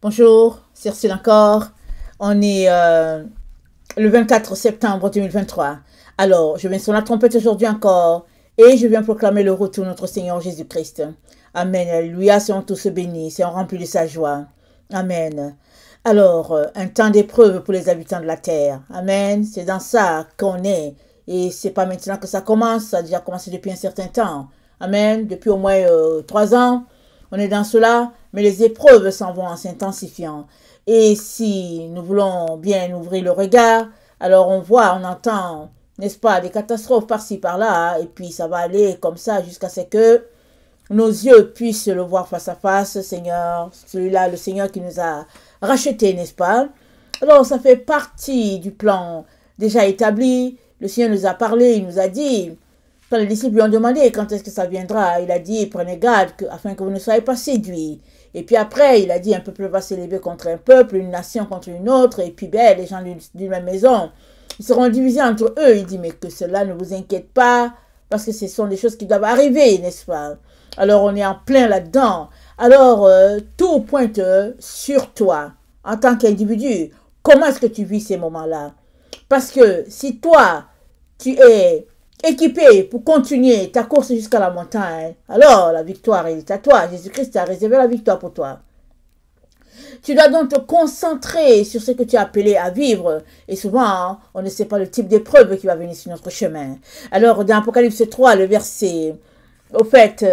Bonjour, c'est Ursule encore. On est le 24 septembre 2023. Alors, je viens sur la trompette aujourd'hui encore et je viens proclamer le retour de notre Seigneur Jésus-Christ. Amen. Alléluia, soyons tous bénis, soyons remplis de sa joie. Amen. Alors, un temps d'épreuve pour les habitants de la terre. Amen. C'est dans ça qu'on est. Et c'est pas maintenant que ça commence, ça a déjà commencé depuis un certain temps. Amen. Depuis au moins 3 ans, on est dans cela, mais les épreuves s'en vont en s'intensifiant. Et si nous voulons bien ouvrir le regard, alors on voit, on entend, n'est-ce pas, des catastrophes par-ci, par-là, et puis ça va aller comme ça jusqu'à ce que nos yeux puissent le voir face à face, Seigneur, celui-là, le Seigneur qui nous a rachetés, n'est-ce pas? Alors ça fait partie du plan déjà établi. Le Seigneur nous a parlé, il nous a dit, quand les disciples lui ont demandé quand est-ce que ça viendra, il a dit, prenez garde afin que vous ne soyez pas séduits. Et puis après, il a dit, un peuple va s'élever contre un peuple, une nation contre une autre, et puis ben, les gens d'une même maison, ils seront divisés entre eux. Il dit, mais que cela ne vous inquiète pas, parce que ce sont des choses qui doivent arriver, n'est-ce pas? Alors on est en plein là-dedans. Alors tout pointe sur toi, en tant qu'individu. Comment est-ce que tu vis ces moments-là? Parce que si toi, tu es équipé pour continuer ta course jusqu'à la montagne, alors la victoire est à toi. Jésus-Christ a réservé la victoire pour toi. Tu dois donc te concentrer sur ce que tu es appelé à vivre. Et souvent, on ne sait pas le type d'épreuve qui va venir sur notre chemin. Alors, dans Apocalypse 3, le verset, au fait,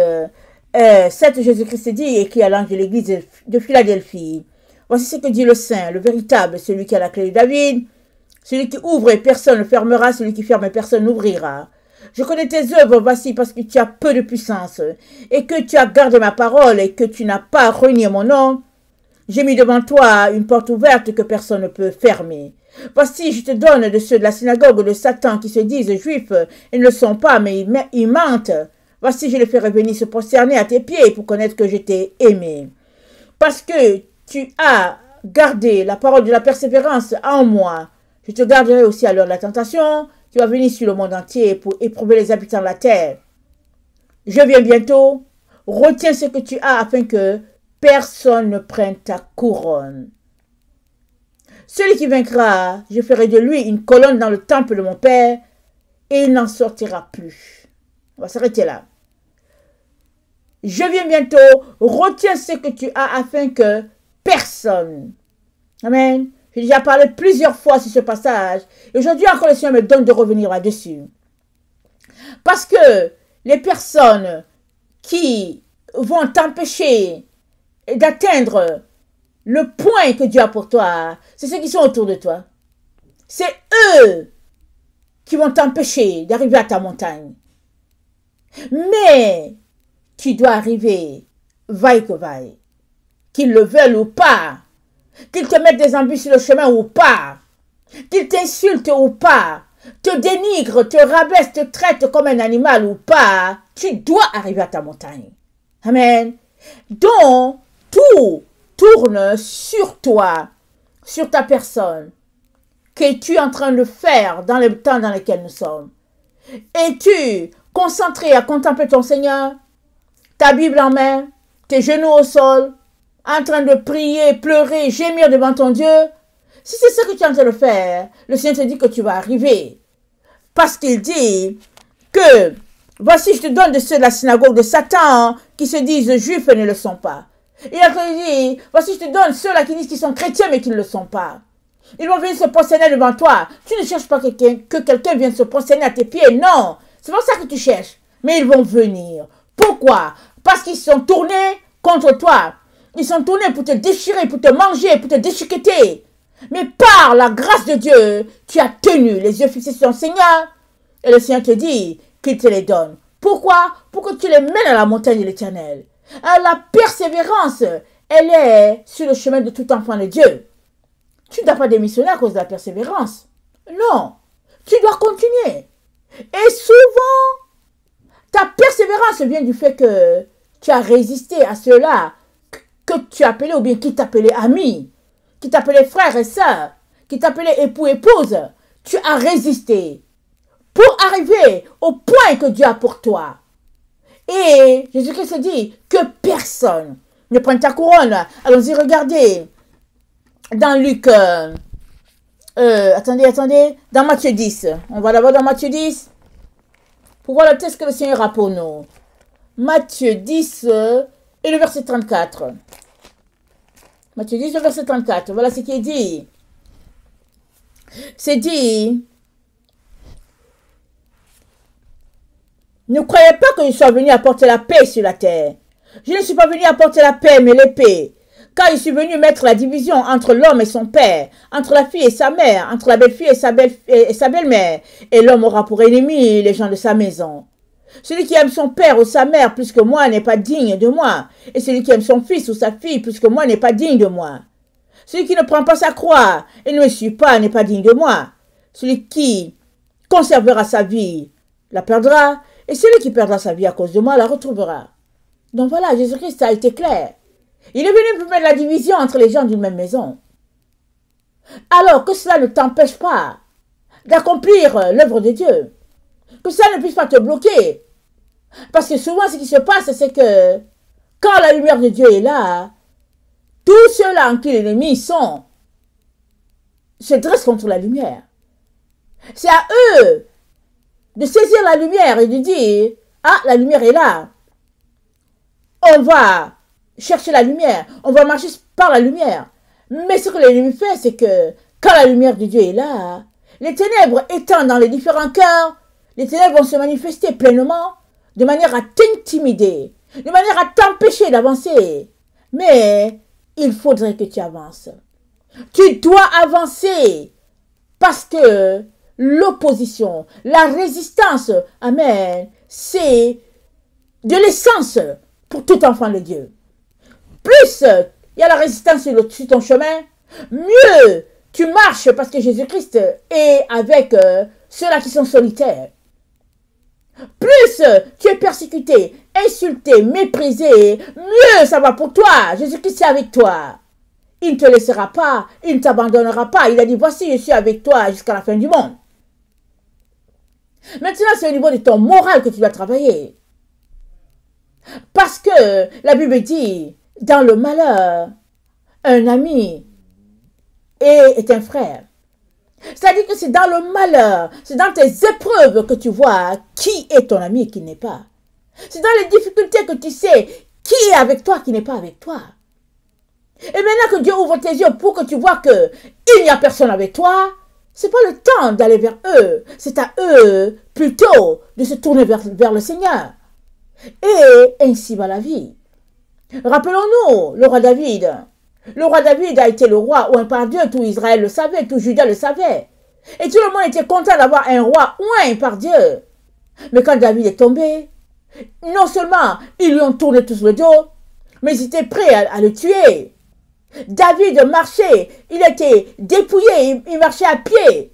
7, Jésus-Christ dit, écrit à l'ange de l'église de Philadelphie, voici ce que dit le Saint, le véritable, celui qui a la clé de David, celui qui ouvre et personne ne fermera, celui qui ferme et personne n'ouvrira. Je connais tes œuvres, voici, parce que tu as peu de puissance, et que tu as gardé ma parole, et que tu n'as pas renié mon nom. J'ai mis devant toi une porte ouverte que personne ne peut fermer. Voici, je te donne de ceux de la synagogue de Satan qui se disent juifs et ne le sont pas, mais ils mentent. Voici, je les ferai venir se prosterner à tes pieds pour connaître que je t'ai aimé. Parce que tu as gardé la parole de la persévérance en moi, je te garderai aussi à l'heure de la tentation, qui va venir sur le monde entier pour éprouver les habitants de la terre. Je viens bientôt. Retiens ce que tu as afin que personne ne prenne ta couronne. Celui qui vaincra, je ferai de lui une colonne dans le temple de mon Père et il n'en sortira plus. On va s'arrêter là. Je viens bientôt. Retiens ce que tu as afin que personne. Amen. J'ai déjà parlé plusieurs fois sur ce passage. Et aujourd'hui encore, le Seigneur me donne de revenir là-dessus. Parce que les personnes qui vont t'empêcher d'atteindre le point que Dieu a pour toi, c'est ceux qui sont autour de toi. C'est eux qui vont t'empêcher d'arriver à ta montagne. Mais tu dois arriver, vaille que vaille. Qu'ils le veulent ou pas. Qu'ils te mettent des embûches sur le chemin ou pas, qu'ils t'insultent ou pas, te dénigrent, te rabaissent, te traitent comme un animal ou pas, tu dois arriver à ta montagne. Amen. Donc, tout tourne sur toi, sur ta personne. Qu'es-tu en train de faire dans le temps dans lequel nous sommes? Es-tu concentré à contempler ton Seigneur, ta Bible en main, tes genoux au sol, en train de prier, pleurer, gémir devant ton Dieu? Si c'est ce que tu es en train de faire, le Seigneur te dit que tu vas arriver. Parce qu'il dit que, voici, je te donne de ceux de la synagogue de Satan qui se disent juifs et ne le sont pas. Il a dit, voici, je te donne ceux-là qui disent qu'ils sont chrétiens mais qui ne le sont pas. Ils vont venir se prosterner devant toi. Tu ne cherches pas que quelqu'un vienne se prosterner à tes pieds. Non, c'est pas ça que tu cherches. Mais ils vont venir. Pourquoi? Parce qu'ils sont tournés contre toi. Ils sont tournés pour te déchirer, pour te manger, pour te déchiqueter. Mais par la grâce de Dieu, tu as tenu les yeux fixés sur ton Seigneur. Et le Seigneur te dit qu'il te les donne. Pourquoi? Pour que tu les mènes à la montagne de l'Éternel. La persévérance, elle est sur le chemin de tout enfant de Dieu. Tu ne dois pas démissionner à cause de la persévérance. Non, tu dois continuer. Et souvent, ta persévérance vient du fait que tu as résisté à ceux-là que tu appelais ou bien qui t'appelait ami, qui t'appelait frère et sœur, qui t'appelait époux, épouse. Tu as résisté pour arriver au point que Dieu a pour toi. Et Jésus-Christ dit que personne ne prenne ta couronne. Allons-y, regardez. dans Luc, attendez, dans Matthieu 10. On va d'abord dans Matthieu 10 pour voir le texte que le Seigneur a pour nous. Matthieu 10 et le verset 34. Matthieu 10, le verset 34. Voilà ce qui est dit. C'est dit, ne croyez pas que je sois venu apporter la paix sur la terre. Je ne suis pas venu apporter la paix, mais l'épée. Car je suis venu mettre la division entre l'homme et son père, entre la fille et sa mère, entre la belle-fille et sa belle-mère. Et l'homme aura pour ennemi les gens de sa maison. Celui qui aime son père ou sa mère plus que moi n'est pas digne de moi. Et celui qui aime son fils ou sa fille plus que moi n'est pas digne de moi. Celui qui ne prend pas sa croix et ne me suit pas n'est pas digne de moi. Celui qui conservera sa vie la perdra. Et celui qui perdra sa vie à cause de moi la retrouvera. Donc voilà, Jésus-Christ a été clair. Il est venu pour mettre la division entre les gens d'une même maison. Alors que cela ne t'empêche pas d'accomplir l'œuvre de Dieu. Que ça ne puisse pas te bloquer. Parce que souvent, ce qui se passe, c'est que quand la lumière de Dieu est là, tous ceux-là en qui les ennemis sont se dressent contre la lumière. C'est à eux de saisir la lumière et de dire, ah, la lumière est là. On va chercher la lumière. On va marcher par la lumière. Mais ce que l'ennemi fait, c'est que quand la lumière de Dieu est là, les ténèbres étant dans les différents cœurs, les ténèbres vont se manifester pleinement de manière à t'intimider, de manière à t'empêcher d'avancer. Mais il faudrait que tu avances. Tu dois avancer parce que l'opposition, la résistance, amen, c'est de l'essence pour tout enfant de Dieu. Plus il y a la résistance sur ton chemin, mieux tu marches parce que Jésus-Christ est avec ceux-là qui sont solitaires. Plus tu es persécuté, insulté, méprisé, mieux ça va pour toi. Jésus-Christ est avec toi. Il ne te laissera pas, il ne t'abandonnera pas. Il a dit, voici, je suis avec toi jusqu'à la fin du monde. Maintenant, c'est au niveau de ton moral que tu dois travailler. Parce que la Bible dit, dans le malheur, un ami est un frère. C'est-à-dire que c'est dans le malheur, c'est dans tes épreuves que tu vois qui est ton ami et qui n'est pas. C'est dans les difficultés que tu sais qui est avec toi, qui n'est pas avec toi. Et maintenant que Dieu ouvre tes yeux pour que tu vois qu'il n'y a personne avec toi, c'est pas le temps d'aller vers eux. C'est à eux plutôt de se tourner vers le Seigneur. Et ainsi va la vie. Rappelons-nous le roi David. Le roi David a été le roi oint par Dieu, tout Israël le savait, tout Juda le savait. Et tout le monde était content d'avoir un roi oint par Dieu. Mais quand David est tombé, non seulement ils lui ont tourné tous le dos, mais ils étaient prêts à le tuer. David marchait, il était dépouillé, il marchait à pied.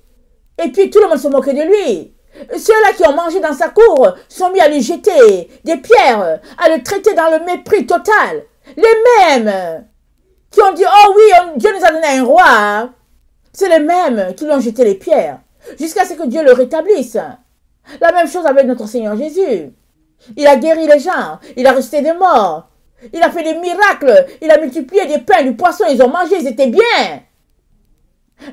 Et puis tout le monde se moquait de lui. Ceux-là qui ont mangé dans sa cour sont mis à lui jeter des pierres, à le traiter dans le mépris total. Les mêmes qui ont dit, oh oui, Dieu nous a donné un roi, c'est les mêmes qui lui ont jeté les pierres, jusqu'à ce que Dieu le rétablisse. La même chose avec notre Seigneur Jésus. Il a guéri les gens, il a ressuscité des morts, il a fait des miracles, il a multiplié des pains, du poisson, ils ont mangé, ils étaient bien.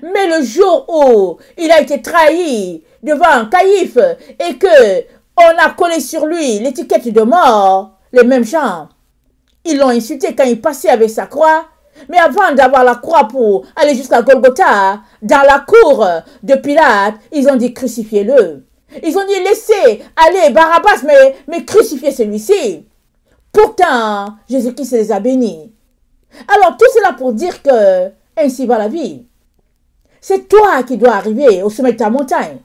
Mais le jour où il a été trahi devant Caïphe et que on a collé sur lui l'étiquette de mort, les mêmes gens, ils l'ont insulté quand il passait avec sa croix. Mais avant d'avoir la croix pour aller jusqu'à Golgotha, dans la cour de Pilate, ils ont dit crucifiez-le. Ils ont dit laissez aller Barabbas, mais crucifiez celui-ci. Pourtant, Jésus-Christ les a bénis. Alors tout cela pour dire que ainsi va la vie. C'est toi qui dois arriver au sommet de ta montagne.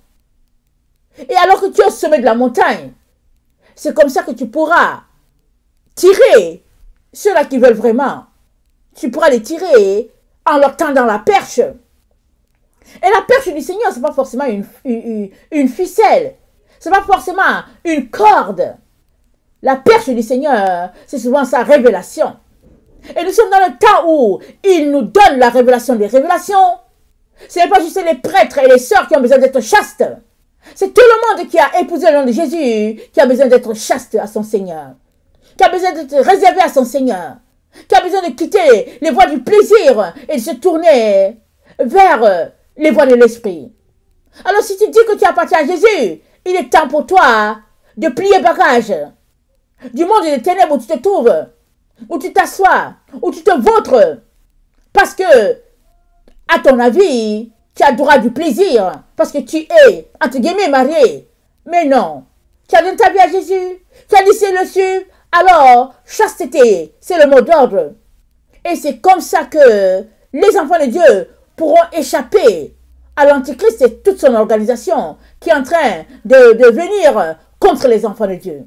Et alors que tu es au sommet de la montagne, c'est comme ça que tu pourras tirer ceux-là qui veulent vraiment. Tu pourras les tirer en leur tendant la perche. Et la perche du Seigneur, ce n'est pas forcément une ficelle. Ce n'est pas forcément une corde. La perche du Seigneur, c'est souvent sa révélation. Et nous sommes dans le temps où il nous donne la révélation des révélations. Ce n'est pas juste les prêtres et les sœurs qui ont besoin d'être chastes. C'est tout le monde qui a épousé le nom de Jésus qui a besoin d'être chaste à son Seigneur. Qui a besoin d'être réservé à son Seigneur. qui a besoin de quitter les voies du plaisir et de se tourner vers les voies de l'esprit. Alors si tu dis que tu appartiens à Jésus, il est temps pour toi de plier bagage du monde des ténèbres où tu te trouves, où tu t'assois, où tu te vautres, parce que, à ton avis, tu as droit du plaisir, parce que tu es, entre guillemets, marié. Mais non, tu as donné ta vie à Jésus, tu as décidé de le suivre, alors, chasteté, c'est le mot d'ordre. Et c'est comme ça que les enfants de Dieu pourront échapper à l'Antichrist et toute son organisation qui est en train de venir contre les enfants de Dieu.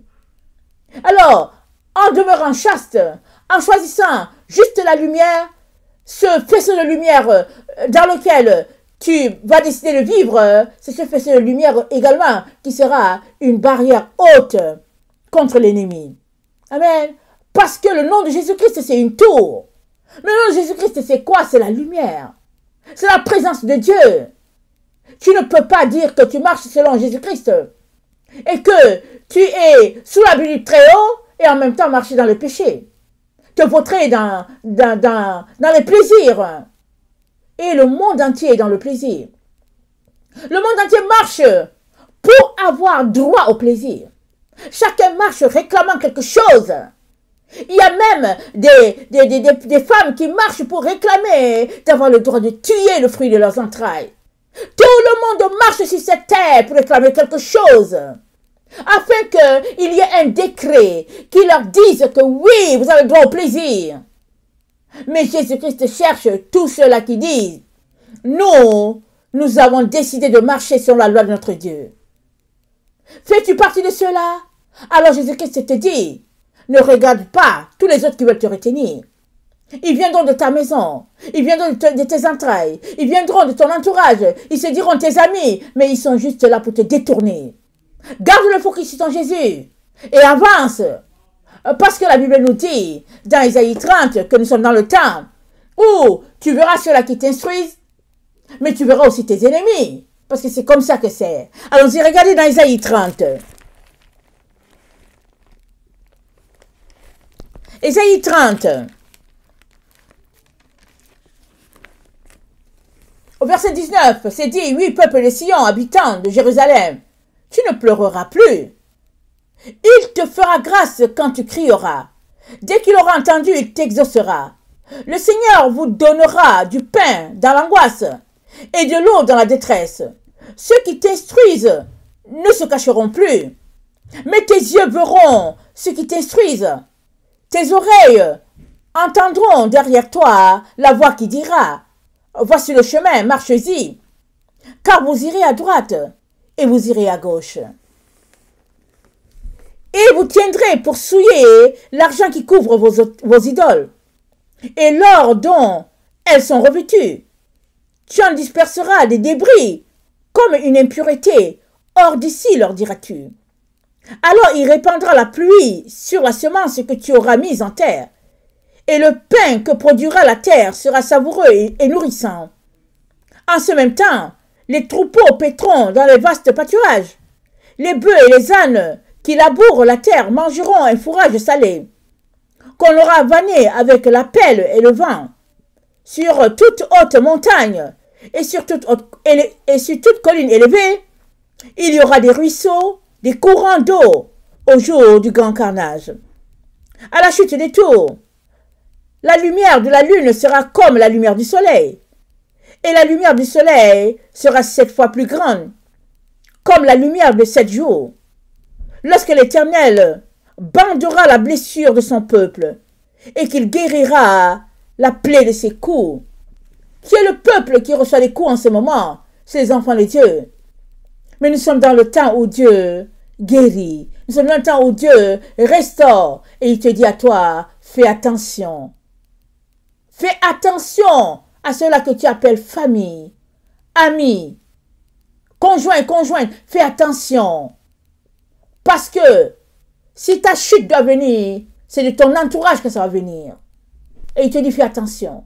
Alors, en demeurant chaste, en choisissant juste la lumière, ce faisceau de lumière dans lequel tu vas décider de vivre, c'est ce faisceau de lumière également qui sera une barrière haute contre l'ennemi. Amen. Parce que le nom de Jésus-Christ, c'est une tour. Le nom de Jésus-Christ, c'est quoi? C'est la lumière. C'est la présence de Dieu. Tu ne peux pas dire que tu marches selon Jésus-Christ et que tu es sous la vue du Très-Haut et en même temps marcher dans le péché. Te vautrer dans les plaisirs. Et le monde entier est dans le plaisir. Le monde entier marche pour avoir droit au plaisir. Chacun marche réclamant quelque chose. Il y a même des femmes qui marchent pour réclamer d'avoir le droit de tuer le fruit de leurs entrailles. Tout le monde marche sur cette terre pour réclamer quelque chose. Afin qu'il y ait un décret qui leur dise que oui, vous avez le droit au plaisir. Mais Jésus-Christ cherche tous ceux-là qui disent, nous avons décidé de marcher selon la loi de notre Dieu. Fais-tu partie de ceux-là? Alors Jésus-Christ te dit, ne regarde pas tous les autres qui veulent te retenir. Ils viendront de ta maison, ils viendront de tes entrailles, ils viendront de ton entourage, ils se diront tes amis, mais ils sont juste là pour te détourner. Garde le focus sur ton Jésus et avance. Parce que la Bible nous dit, dans Isaïe 30, que nous sommes dans le temps où tu verras ceux-là qui t'instruisent, mais tu verras aussi tes ennemis. Parce que c'est comme ça que c'est. Allons-y, regardez dans Isaïe 30. Isaïe 30. Au verset 19, c'est dit, oui, peuple de Sion, habitants de Jérusalem, tu ne pleureras plus. Il te fera grâce quand tu crieras. Dès qu'il aura entendu, il t'exaucera. Le Seigneur vous donnera du pain dans l'angoisse et de l'eau dans la détresse. Ceux qui t'instruisent ne se cacheront plus. Mais tes yeux verront ceux qui t'instruisent. Tes oreilles entendront derrière toi la voix qui dira, voici le chemin, marchez-y. Car vous irez à droite et vous irez à gauche. Et vous tiendrez pour souiller l'argent qui couvre vos idoles, et l'or dont elles sont revêtues. Tu en disperseras des débris, comme une impureté. Hors d'ici, leur diras-tu. Alors il répandra la pluie sur la semence que tu auras mise en terre, et le pain que produira la terre sera savoureux et nourrissant. En ce même temps, les troupeaux paîtront dans les vastes pâturages. Les bœufs et les ânes qui labourent la terre mangeront un fourrage salé, qu'on aura vanné avec la pelle et le vent. Sur toute haute montagne et sur toute colline élevée, il y aura des ruisseaux, des courants d'eau au jour du grand carnage. À la chute des tours, la lumière de la lune sera comme la lumière du soleil, et la lumière du soleil sera 7 fois plus grande, comme la lumière de 7 jours. Lorsque l'Éternel bandera la blessure de son peuple, et qu'il guérira la plaie de ses coups. Qui est le peuple qui reçoit des coups en ce moment? C'est les enfants de Dieu. Mais nous sommes dans le temps où Dieu guérit. Nous sommes dans le temps où Dieu restaure. Et il te dit à toi, fais attention. Fais attention à ceux-là que tu appelles famille, amis, conjointe. Fais attention. Parce que si ta chute doit venir, c'est de ton entourage que ça va venir. Et il te dit, fais attention.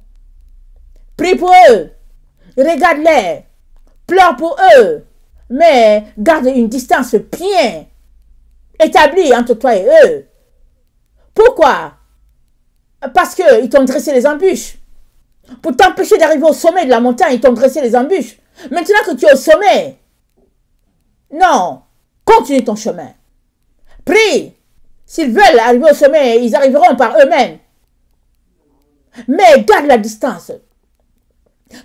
Prie pour eux. Regarde-les. Pleure pour eux. Mais garde une distance bien établie entre toi et eux. Pourquoi? Parce qu'ils t'ont dressé les embûches. Pour t'empêcher d'arriver au sommet de la montagne, ils t'ont dressé les embûches. Maintenant que tu es au sommet, non, continue ton chemin. Prie. S'ils veulent arriver au sommet, ils arriveront par eux-mêmes. Mais garde la distance.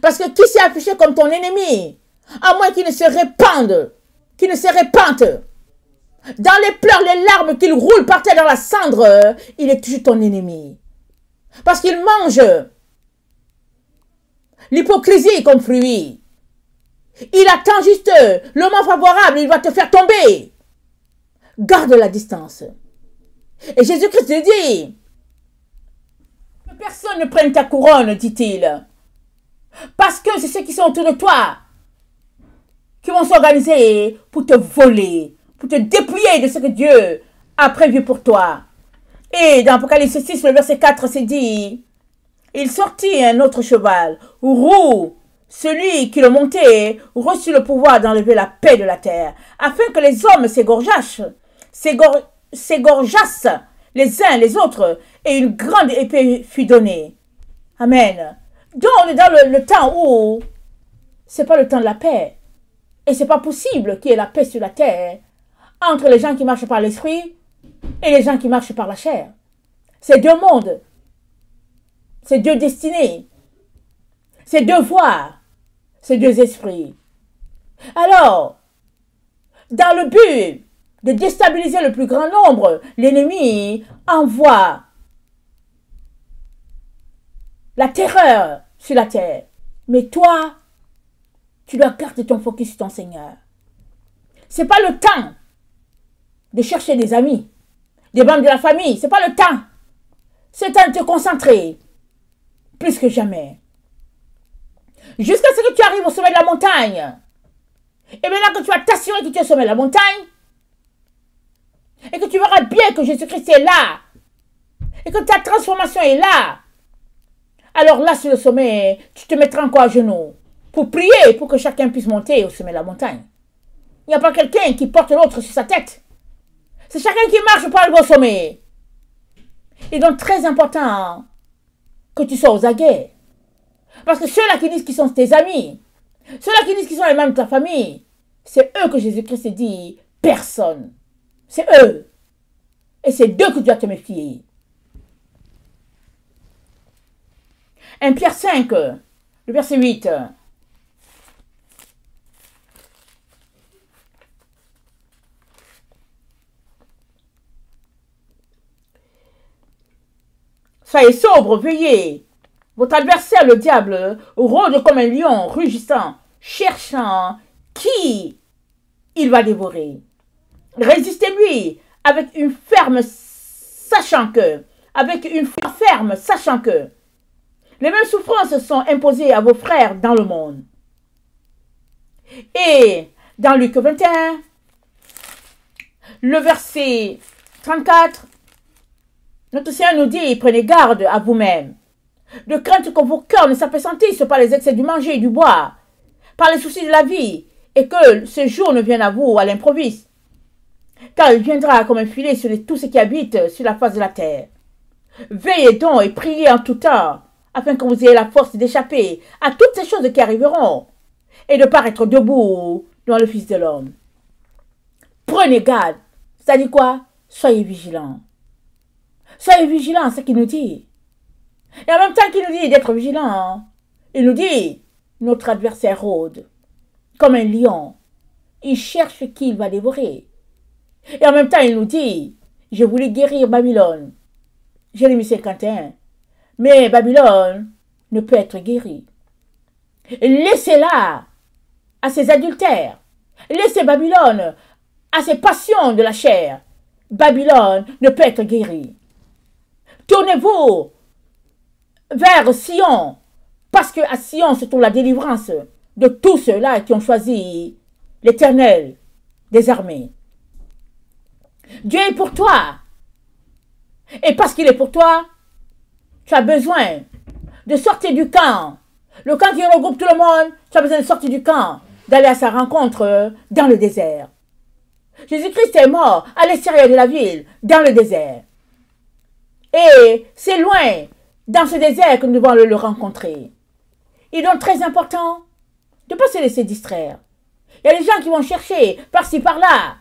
Parce que qui s'est affiché comme ton ennemi, à moins qu'il ne se répande, dans les pleurs, les larmes, qu'il roule par terre dans la cendre, il est toujours ton ennemi. Parce qu'il mange l'hypocrisie comme fruit. Il attend juste le moment favorable, il va te faire tomber. Garde la distance. Et Jésus-Christ te dit, que personne ne prenne ta couronne, dit-il. Parce que c'est ceux qui sont autour de toi qui vont s'organiser pour te voler, pour te dépouiller de ce que Dieu a prévu pour toi. Et dans Apocalypse 6, le verset 4, c'est dit, il sortit un autre cheval, roux, celui qui le montait reçut le pouvoir d'enlever la paix de la terre, afin que les hommes s'égorgeassent les uns les autres, et une grande épée fut donnée. Amen. Donc on est dans le temps où c'est pas le temps de la paix. Et c'est pas possible qu'il y ait la paix sur la terre entre les gens qui marchent par l'esprit et les gens qui marchent par la chair. C'est deux mondes. C'est deux destinées. C'est deux voies. C'est deux esprits. Alors, dans le but de déstabiliser le plus grand nombre, l'ennemi envoie la terreur sur la terre. Mais toi, tu dois garder ton focus sur ton Seigneur. Ce n'est pas le temps de chercher des amis, des membres de la famille. Ce n'est pas le temps. C'est le temps de te concentrer plus que jamais. Jusqu'à ce que tu arrives au sommet de la montagne. Et maintenant que tu vas t'assurer que tu es au sommet de la montagne, et que tu verras bien que Jésus-Christ est là, et que ta transformation est là, alors là, sur le sommet, tu te mettras encore à genoux pour prier, pour que chacun puisse monter au sommet de la montagne. Il n'y a pas quelqu'un qui porte l'autre sur sa tête. C'est chacun qui marche pour arriver au sommet. Et donc, très important que tu sois aux aguets. Parce que ceux-là qui disent qu'ils sont tes amis, ceux-là qui disent qu'ils sont les membres de ta famille, c'est eux que Jésus-Christ dit, personne. C'est eux. Et c'est d'eux que tu dois te méfier. 1 Pierre 5, le verset 8. Soyez sobres, veillez. Votre adversaire, le diable, rôde comme un lion rugissant, cherchant qui il va dévorer. Résistez-lui avec une ferme, sachant que les mêmes souffrances sont imposées à vos frères dans le monde. Et dans Luc 21, le verset 34, notre Seigneur nous dit, prenez garde à vous-même, de crainte que vos cœurs ne s'appesantissent par les excès du manger et du boire, par les soucis de la vie, et que ce jour ne vienne à vous à l'improviste. Car il viendra comme un filet sur tous ceux qui habitent sur la face de la terre. Veillez donc et priez en tout temps, afin que vous ayez la force d'échapper à toutes ces choses qui arriveront, et de paraître debout devant le Fils de l'homme. Prenez garde. C'est-à-dire quoi? Soyez vigilants. Soyez vigilants, c'est ce qu'il nous dit. Et en même temps qu'il nous dit d'être vigilants, il nous dit, notre adversaire rôde, comme un lion. Il cherche qui il va dévorer. Et en même temps, il nous dit, je voulais guérir Babylone. Jérémie 51. Mais Babylone ne peut être guérie. Laissez-la à ses adultères. Laissez Babylone à ses passions de la chair. Babylone ne peut être guérie. Tournez-vous vers Sion, parce que à Sion se trouve la délivrance de tous ceux-là qui ont choisi l'Éternel des armées. Dieu est pour toi. Et parce qu'il est pour toi, tu as besoin de sortir du camp. Le camp qui regroupe tout le monde, tu as besoin de sortir du camp, d'aller à sa rencontre dans le désert. Jésus-Christ est mort à l'extérieur de la ville, dans le désert. Et c'est loin, dans ce désert, que nous devons le rencontrer. Il est donc très important de ne pas se laisser distraire. Il y a des gens qui vont chercher par-ci, par-là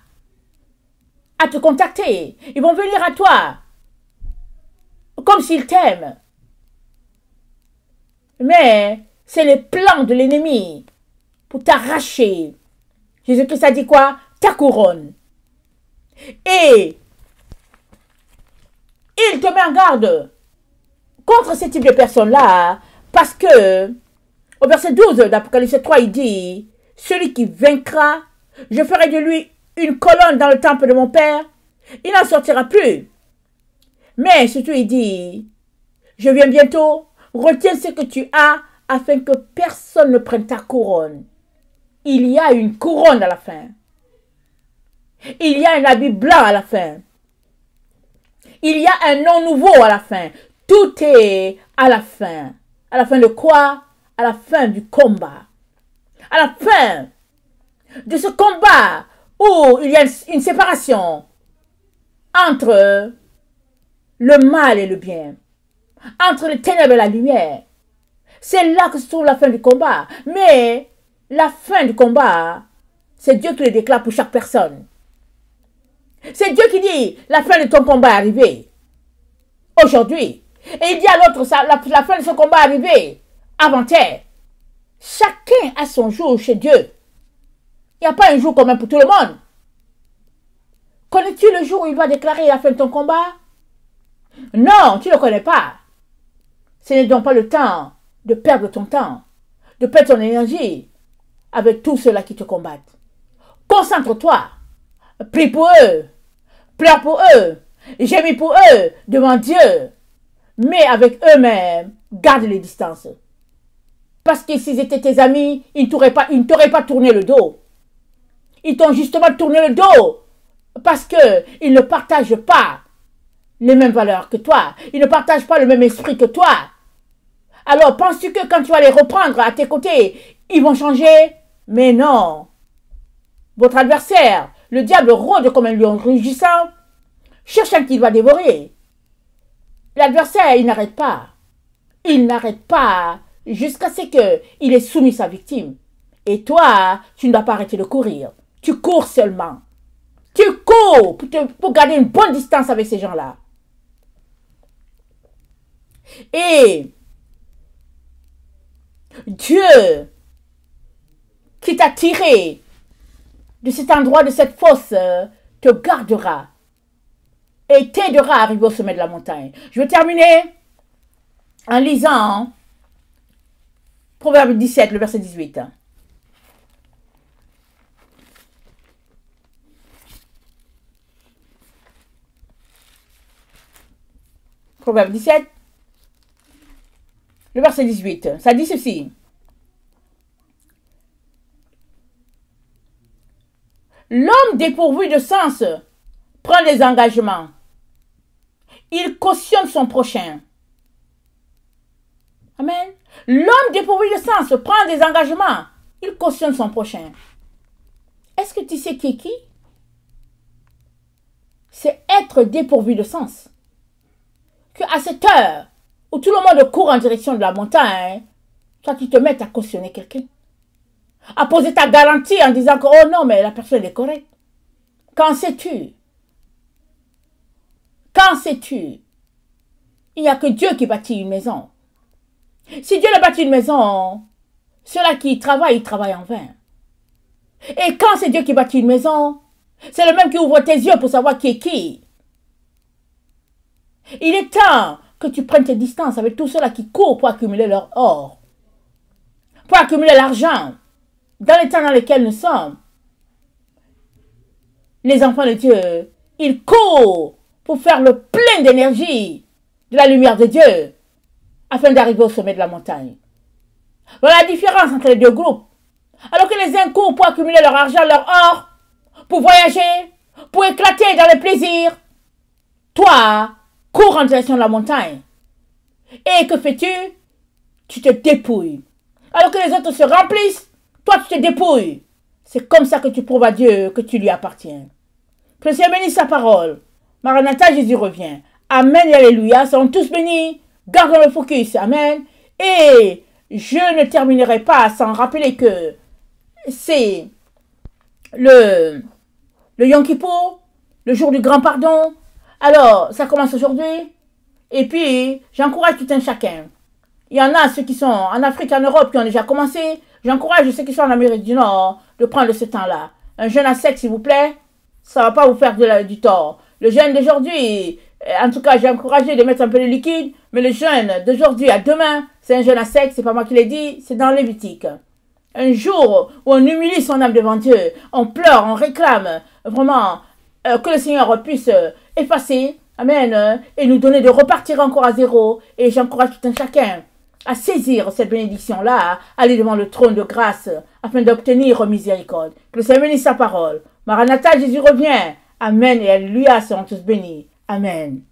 à te contacter. Ils vont venir à toi comme s'ils t'aiment. Mais c'est les plans de l'ennemi pour t'arracher. Jésus-Christ a dit quoi? Ta couronne. Et il te met en garde contre ce type de personnes-là, parce que au verset 12 d'Apocalypse 3, il dit, celui qui vaincra, je ferai de lui une colonne dans le temple de mon Père, il n'en sortira plus. Mais surtout, il dit, je viens bientôt, retiens ce que tu as, afin que personne ne prenne ta couronne. Il y a une couronne à la fin. Il y a un habit blanc à la fin. Il y a un nom nouveau à la fin. Tout est à la fin. À la fin de quoi? À la fin du combat. À la fin de ce combat où il y a une séparation entre le mal et le bien, entre les ténèbres et la lumière. C'est là que se trouve la fin du combat. Mais la fin du combat, c'est Dieu qui le déclare pour chaque personne. C'est Dieu qui dit, la fin de ton combat est arrivée. Aujourd'hui. Et il dit à l'autre, la fin de son combat est arrivée. Avant-hier. Chacun a son jour chez Dieu. Il n'y a pas un jour commun pour tout le monde. Connais-tu le jour où il va déclarer la fin de ton combat? Non, tu ne le connais pas. Ce n'est donc pas le temps de perdre ton temps, de perdre ton énergie avec tous ceux-là qui te combattent. Concentre-toi. Prie pour eux. Pleure pour eux. Gémis pour eux devant Dieu. Mais avec eux-mêmes, garde les distances. Parce que s'ils étaient tes amis, ils ne t'auraient pas tourné le dos. Ils t'ont justement tourné le dos. Parce qu'ils ne partagent pas les mêmes valeurs que toi. Ils ne partagent pas le même esprit que toi. Alors, penses-tu que quand tu vas les reprendre à tes côtés, ils vont changer? Mais non. Votre adversaire, le diable, rôde comme un lion rugissant, cherchant qu'il va dévorer. L'adversaire, il n'arrête pas. Il n'arrête pas jusqu'à ce qu'il ait soumis sa victime. Et toi, tu ne dois pas arrêter de courir. Tu cours seulement. Tu cours pour garder une bonne distance avec ces gens-là. Et Dieu qui t'a tiré de cet endroit, de cette fosse, te gardera et t'aidera à arriver au sommet de la montagne. Je vais terminer en lisant Proverbe 17, le verset 18. Proverbe 17, le verset 18. Ça dit ceci. L'homme dépourvu de sens prend des engagements. Il cautionne son prochain. Amen. L'homme dépourvu de sens prend des engagements. Il cautionne son prochain. Est-ce que tu sais qui est qui? C'est être dépourvu de sens. Qu'à cette heure où tout le monde court en direction de la montagne, toi tu te mets à cautionner quelqu'un. À poser ta garantie en disant que oh non, mais la personne est correcte. Qu'en sais-tu? Qu'en sais-tu? Il n'y a que Dieu qui bâtit une maison. Si Dieu a bâti une maison, ceux-là qui travaillent, ils travaillent en vain. Et quand c'est Dieu qui bâtit une maison, c'est le même qui ouvre tes yeux pour savoir qui est qui. Il est temps que tu prennes tes distances avec tous ceux-là qui courent pour accumuler leur or, pour accumuler l'argent. Dans les temps dans lesquels nous sommes, les enfants de Dieu, ils courent pour faire le plein d'énergie de la lumière de Dieu afin d'arriver au sommet de la montagne. Voilà la différence entre les deux groupes. Alors que les uns courent pour accumuler leur argent, leur or, pour voyager, pour éclater dans les plaisirs, toi, cours en direction de la montagne. Et que fais-tu? Tu te dépouilles. Alors que les autres se remplissent, toi tu te dépouilles. C'est comme ça que tu prouves à Dieu que tu lui appartiens. Que le Seigneur bénisse sa parole. Maranatha, Jésus revient. Amen et Alléluia. Seront tous bénis. Gardons le focus. Amen. Et je ne terminerai pas sans rappeler que c'est le Yom Kippour, le jour du grand pardon. Alors, ça commence aujourd'hui. Et puis, j'encourage tout un chacun. Il y en a ceux qui sont en Afrique, en Europe, qui ont déjà commencé. J'encourage ceux qui sont en Amérique du Nord de prendre ce temps-là. Un jeûne à sec, s'il vous plaît, ça ne va pas vous faire du tort. Le jeûne d'aujourd'hui, en tout cas, j'ai encouragé de mettre un peu de liquide, mais le jeûne d'aujourd'hui à demain, c'est un jeûne à sec, c'est pas moi qui l'ai dit, c'est dans Lévitique. Un jour où on humilie son âme devant Dieu, on pleure, on réclame vraiment que le Seigneur puisse effacer, amen, et nous donner de repartir encore à zéro. Et j'encourage tout un chacun à saisir cette bénédiction-là, à aller devant le trône de grâce afin d'obtenir miséricorde. Que le Seigneur bénisse sa parole. Maranatha, Jésus revient. Amen et Alléluia, seront tous bénis. Amen.